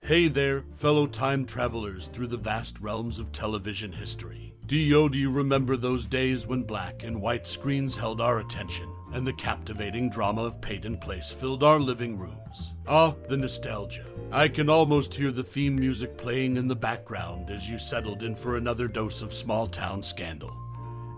Hey there, fellow time travelers through the vast realms of television history. Do you remember those days when black and white screens held our attention, and the captivating drama of Peyton Place filled our living rooms? Ah, the nostalgia. I can almost hear the theme music playing in the background as you settled in for another dose of small-town scandal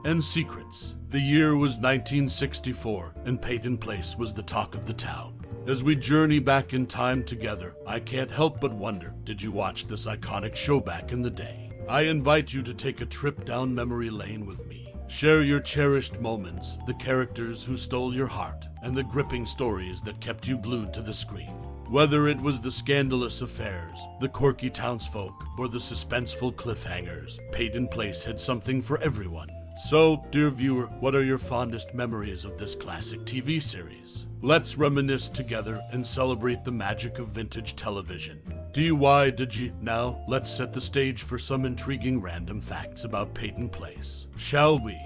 and secrets. The year was 1964, and Peyton Place was the talk of the town. As we journey back in time together, I can't help but wonder, did you watch this iconic show back in the day? I invite you to take a trip down memory lane with me. Share your cherished moments, the characters who stole your heart, and the gripping stories that kept you glued to the screen. Whether it was the scandalous affairs, the quirky townsfolk, or the suspenseful cliffhangers, Peyton Place had something for everyone. So, dear viewer, what are your fondest memories of this classic TV series? Let's reminisce together and celebrate the magic of vintage television. Did you? Now, let's set the stage for some intriguing random facts about Peyton Place, shall we?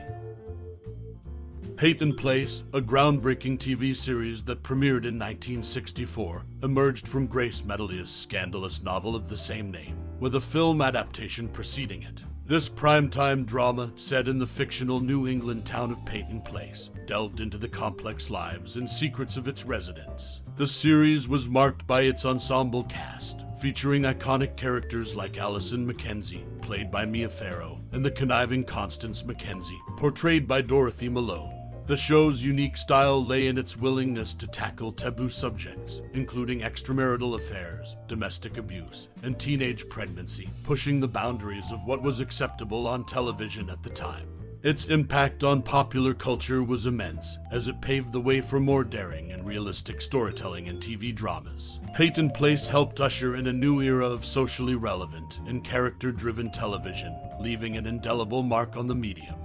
Peyton Place, a groundbreaking TV series that premiered in 1964, emerged from Grace Medalia's scandalous novel of the same name, with a film adaptation preceding it. This primetime drama, set in the fictional New England town of Peyton Place, delved into the complex lives and secrets of its residents. The series was marked by its ensemble cast, featuring iconic characters like Allison Mackenzie, played by Farrow, and the conniving Constance Mackenzie, portrayed by Dorothy Malone. The show's unique style lay in its willingness to tackle taboo subjects, including extramarital affairs, domestic abuse, and teenage pregnancy, pushing the boundaries of what was acceptable on television at the time. Its impact on popular culture was immense, as it paved the way for more daring and realistic storytelling in TV dramas. Peyton Place helped usher in a new era of socially relevant and character-driven television, leaving an indelible mark on the medium.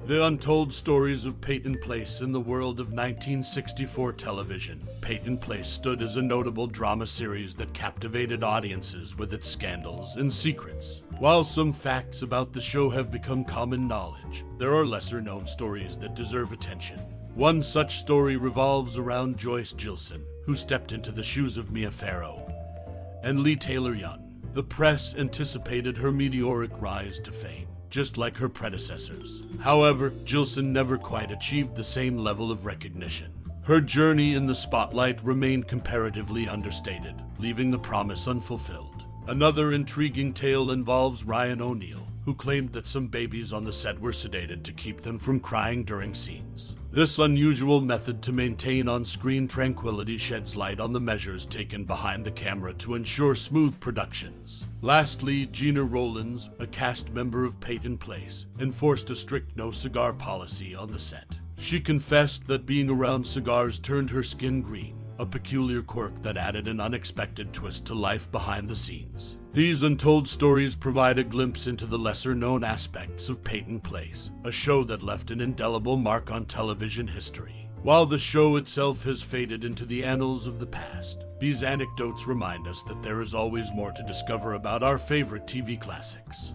The untold stories of Peyton Place in the world of 1964 television. Peyton Place stood as a notable drama series that captivated audiences with its scandals and secrets. While some facts about the show have become common knowledge, there are lesser-known stories that deserve attention. One such story revolves around Joyce Gilson, who stepped into the shoes of Farrow and Lee Taylor Young. The press anticipated her meteoric rise to fame, just like her predecessors. However, Gilson never quite achieved the same level of recognition. Her journey in the spotlight remained comparatively understated, leaving the promise unfulfilled. Another intriguing tale involves Ryan O'Neal, who claimed that some babies on the set were sedated to keep them from crying during scenes. This unusual method to maintain on-screen tranquility sheds light on the measures taken behind the camera to ensure smooth productions. Lastly, Gina Rollins, a cast member of Peyton Place, enforced a strict no-cigar policy on the set. She confessed that being around cigars turned her skin green, a peculiar quirk that added an unexpected twist to life behind the scenes. These untold stories provide a glimpse into the lesser-known aspects of Peyton Place, a show that left an indelible mark on television history. While the show itself has faded into the annals of the past, these anecdotes remind us that there is always more to discover about our favorite TV classics.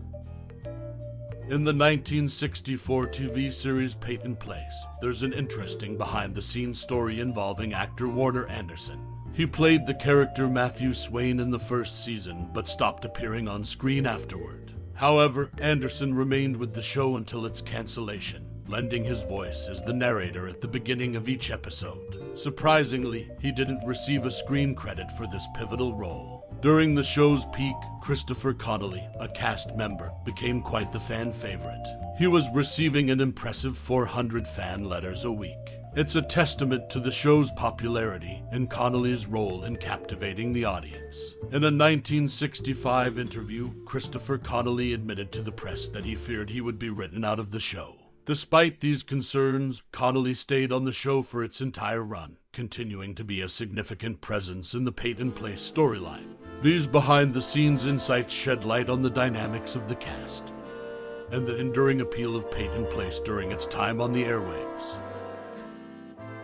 In the 1964 TV series Peyton Place, there's an interesting behind-the-scenes story involving actor Warner Anderson. He played the character Matthew Swain in the first season, but stopped appearing on screen afterward. However, Anderson remained with the show until its cancellation, lending his voice as the narrator at the beginning of each episode. Surprisingly, he didn't receive a screen credit for this pivotal role. During the show's peak, Christopher Connelly, a cast member, became quite the fan favorite. He was receiving an impressive 400 fan letters a week. It's a testament to the show's popularity and Connelly's role in captivating the audience. In a 1965 interview, Christopher Connelly admitted to the press that he feared he would be written out of the show. Despite these concerns, Connelly stayed on the show for its entire run, continuing to be a significant presence in the Peyton Place storyline. These behind-the-scenes insights shed light on the dynamics of the cast and the enduring appeal of Peyton Place during its time on the airwaves.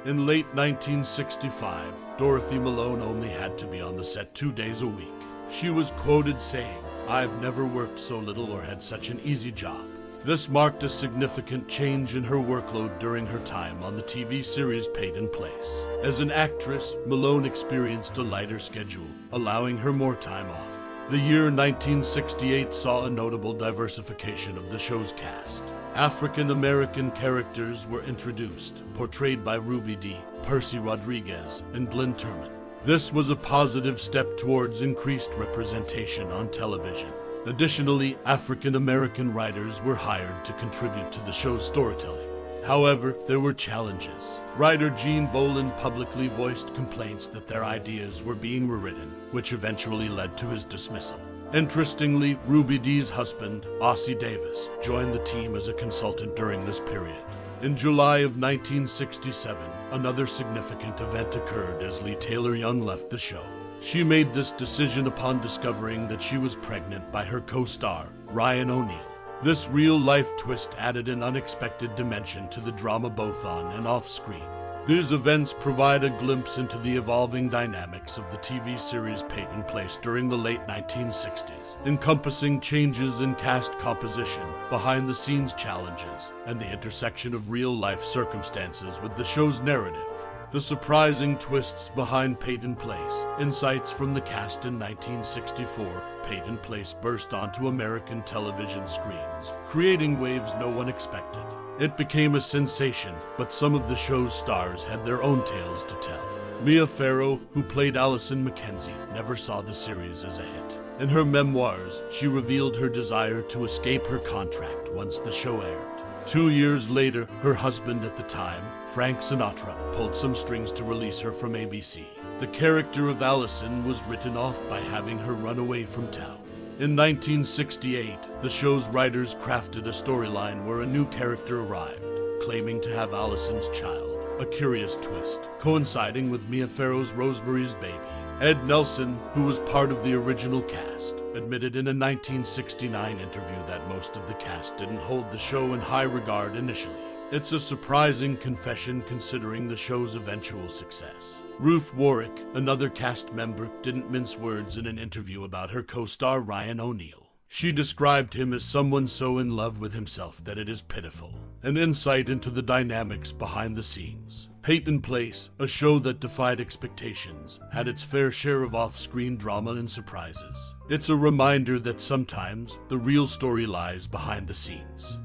In late 1965, Dorothy Malone only had to be on the set 2 days a week. She was quoted saying, "I've never worked so little or had such an easy job." This marked a significant change in her workload during her time on the TV series Peyton Place. As an actress, Malone experienced a lighter schedule, allowing her more time off. The year 1968 saw a notable diversification of the show's cast. African-American characters were introduced, portrayed by Ruby Dee, Percy Rodriguez, and Glenn Turman. This was a positive step towards increased representation on television. Additionally, African-American writers were hired to contribute to the show's storytelling. However, there were challenges. Writer Gene Boland publicly voiced complaints that their ideas were being rewritten, which eventually led to his dismissal. Interestingly, Ruby Dee's husband, Ossie Davis, joined the team as a consultant during this period. In July of 1967, another significant event occurred as Lee Taylor Young left the show. She made this decision upon discovering that she was pregnant by her co-star, Ryan O'Neal. This real-life twist added an unexpected dimension to the drama both on and off-screen. These events provide a glimpse into the evolving dynamics of the TV series Peyton Place during the late 1960s, encompassing changes in cast composition, behind-the-scenes challenges, and the intersection of real-life circumstances with the show's narrative. The surprising twists behind Peyton Place, insights from the cast in 1964, Peyton Place burst onto American television screens, creating waves no one expected. It became a sensation, but some of the show's stars had their own tales to tell. Mia Farrow, who played Allison Mackenzie, never saw the series as a hit. In her memoirs, she revealed her desire to escape her contract once the show aired. 2 years later, her husband at the time, Frank Sinatra, pulled some strings to release her from ABC. The character of Allison was written off by having her run away from town. In 1968, the show's writers crafted a storyline where a new character arrived, claiming to have Allison's child, a curious twist, coinciding with Mia Farrow's Rosemary's Baby. Ed Nelson, who was part of the original cast, admitted in a 1969 interview that most of the cast didn't hold the show in high regard initially. It's a surprising confession considering the show's eventual success. Ruth Warrick, another cast member, didn't mince words in an interview about her co-star Ryan O'Neal. She described him as someone so in love with himself that it is pitiful. An insight into the dynamics behind the scenes. Peyton Place, a show that defied expectations, had its fair share of off-screen drama and surprises. It's a reminder that sometimes the real story lies behind the scenes.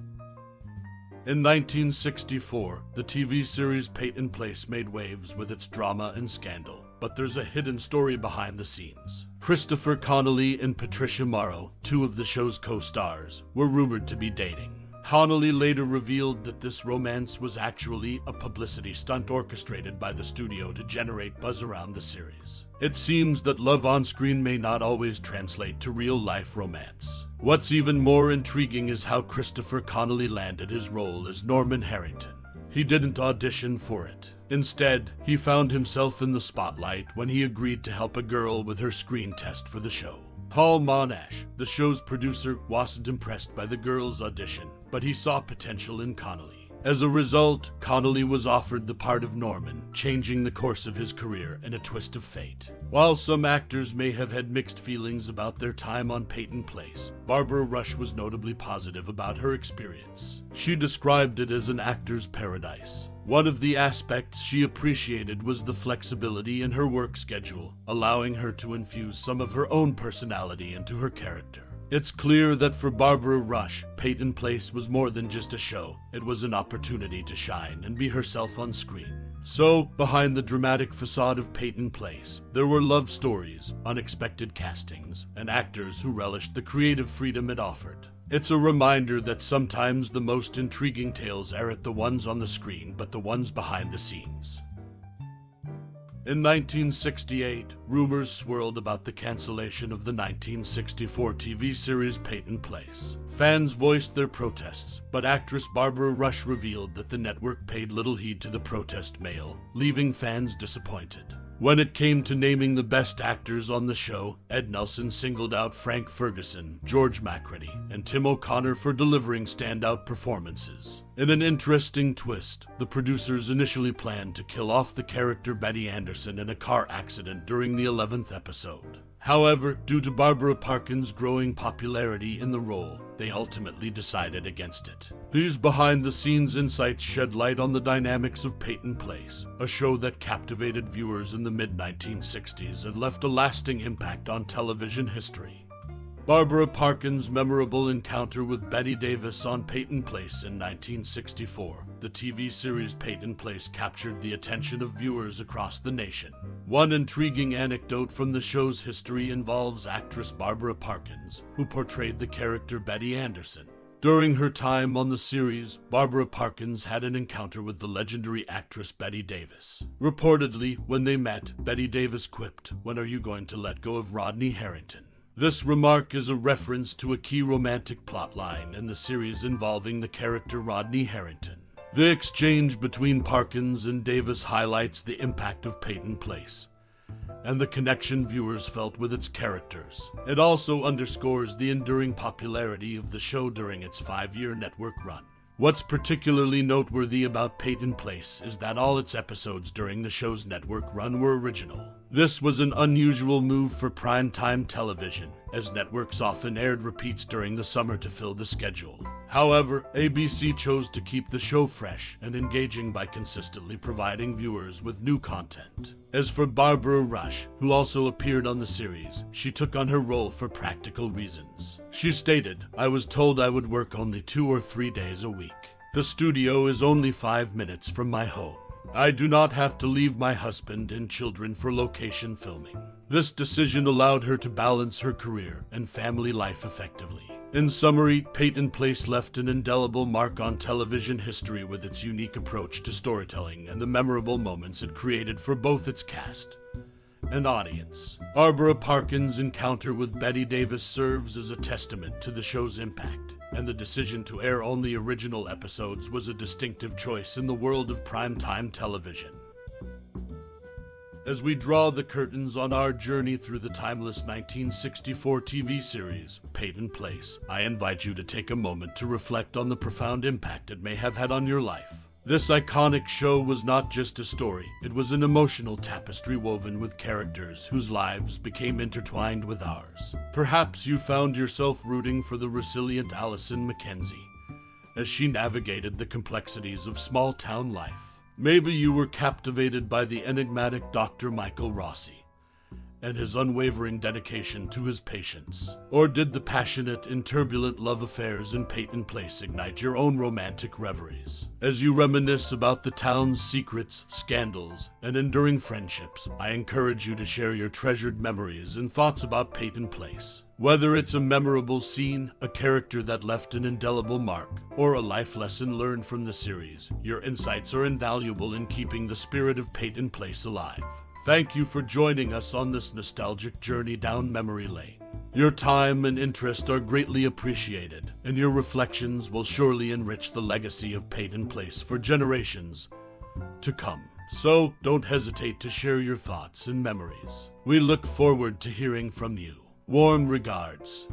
In 1964, the TV series Peyton Place made waves with its drama and scandal, but there's a hidden story behind the scenes. Christopher Connelly and Patricia Morrow, two of the show's co-stars, were rumored to be dating. Connelly later revealed that this romance was actually a publicity stunt orchestrated by the studio to generate buzz around the series. It seems that love on screen may not always translate to real-life romance. What's even more intriguing is how Christopher Connelly landed his role as Norman Harrington. He didn't audition for it. Instead, he found himself in the spotlight when he agreed to help a girl with her screen test for the show. Paul Monash, the show's producer, wasn't impressed by the girl's audition, but he saw potential in Connelly. As a result, Connelly was offered the part of Norman, changing the course of his career in a twist of fate. While some actors may have had mixed feelings about their time on Peyton Place, Barbara Rush was notably positive about her experience. She described it as an actor's paradise. One of the aspects she appreciated was the flexibility in her work schedule, allowing her to infuse some of her own personality into her character. It's clear that for Barbara Rush, Peyton Place was more than just a show. It was an opportunity to shine and be herself on screen. So, behind the dramatic facade of Peyton Place, there were love stories, unexpected castings, and actors who relished the creative freedom it offered. It's a reminder that sometimes the most intriguing tales aren't the ones on the screen, but the ones behind the scenes. In 1968, rumors swirled about the cancellation of the 1964 TV series Peyton Place. Fans voiced their protests, but actress Barbara Rush revealed that the network paid little heed to the protest mail, leaving fans disappointed. When it came to naming the best actors on the show, Ed Nelson singled out Frank Ferguson, George Macready, and Tim O'Connor for delivering standout performances. In an interesting twist, the producers initially planned to kill off the character Betty Anderson in a car accident during the 11th episode. However, due to Barbara Parkins' growing popularity in the role, they ultimately decided against it. These behind-the-scenes insights shed light on the dynamics of Peyton Place, a show that captivated viewers in the mid-1960s and left a lasting impact on television history. Barbara Parkins' memorable encounter with Bette Davis on Peyton Place in 1964. The TV series Peyton Place captured the attention of viewers across the nation. One intriguing anecdote from the show's history involves actress Barbara Parkins, who portrayed the character Betty Anderson. During her time on the series, Barbara Parkins had an encounter with the legendary actress Bette Davis. Reportedly, when they met, Bette Davis quipped, "When are you going to let go of Rodney Harrington?" This remark is a reference to a key romantic plotline in the series involving the character Rodney Harrington. The exchange between Parkins and Davis highlights the impact of Peyton Place and the connection viewers felt with its characters. It also underscores the enduring popularity of the show during its 5-year network run. What's particularly noteworthy about Peyton Place is that all its episodes during the show's network run were original. This was an unusual move for primetime television, as networks often aired repeats during the summer to fill the schedule. However, ABC chose to keep the show fresh and engaging by consistently providing viewers with new content. As for Barbara Rush, who also appeared on the series, she took on her role for practical reasons. She stated, "I was told I would work only 2 or 3 days a week. The studio is only 5 minutes from my home. I do not have to leave my husband and children for location filming." This decision allowed her to balance her career and family life effectively. In summary, Peyton Place left an indelible mark on television history with its unique approach to storytelling and the memorable moments it created for both its cast and audience. Barbara Parkins' encounter with Bette Davis serves as a testament to the show's impact, and the decision to air only original episodes was a distinctive choice in the world of primetime television. As we draw the curtains on our journey through the timeless 1964 TV series, Peyton Place, I invite you to take a moment to reflect on the profound impact it may have had on your life. This iconic show was not just a story, it was an emotional tapestry woven with characters whose lives became intertwined with ours. Perhaps you found yourself rooting for the resilient Allison Mackenzie as she navigated the complexities of small-town life. Maybe you were captivated by the enigmatic Dr. Michael Rossi and his unwavering dedication to his patients. Or did the passionate and turbulent love affairs in Peyton Place ignite your own romantic reveries? As you reminisce about the town's secrets, scandals, and enduring friendships, I encourage you to share your treasured memories and thoughts about Peyton Place. Whether it's a memorable scene, a character that left an indelible mark, or a life lesson learned from the series, your insights are invaluable in keeping the spirit of Peyton Place alive. Thank you for joining us on this nostalgic journey down memory lane. Your time and interest are greatly appreciated, and your reflections will surely enrich the legacy of Peyton Place for generations to come. So, don't hesitate to share your thoughts and memories. We look forward to hearing from you. Warm regards.